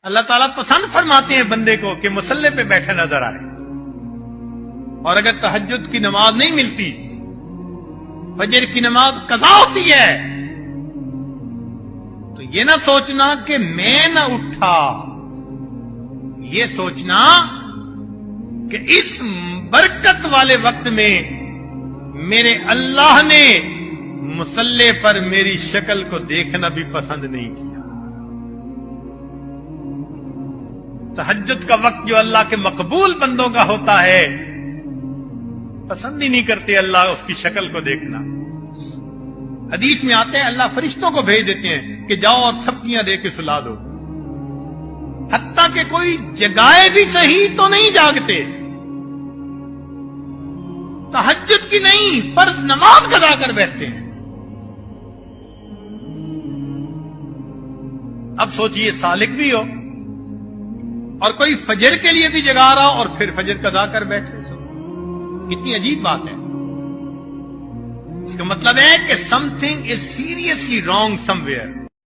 اللہ تعالیٰ پسند فرماتے ہیں بندے کو کہ مصلی پہ بیٹھے نظر آئے، اور اگر تہجد کی نماز نہیں ملتی، فجر کی نماز قضا ہوتی ہے، تو یہ نہ سوچنا کہ میں نہ اٹھا، یہ سوچنا کہ اس برکت والے وقت میں میرے اللہ نے مصلی پر میری شکل کو دیکھنا بھی پسند نہیں کیا۔ تہجد کا وقت جو اللہ کے مقبول بندوں کا ہوتا ہے، پسند ہی نہیں کرتے اللہ اس کی شکل کو دیکھنا۔ حدیث میں آتے ہیں اللہ فرشتوں کو بھیج دیتے ہیں کہ جاؤ اور تھپکیاں دے کے سلا دو، حتیٰ کہ کوئی جگائے بھی صحیح تو نہیں جاگتے، تہجد کی نہیں فرض نماز قضا کر بیٹھتے ہیں۔ اب سوچئے سالک بھی ہو اور کوئی فجر کے لیے بھی جگا رہا اور پھر فجر قضا کر بیٹھے، کتنی عجیب بات ہے۔ اس کا مطلب ہے کہ some thing is seriously wrong some where.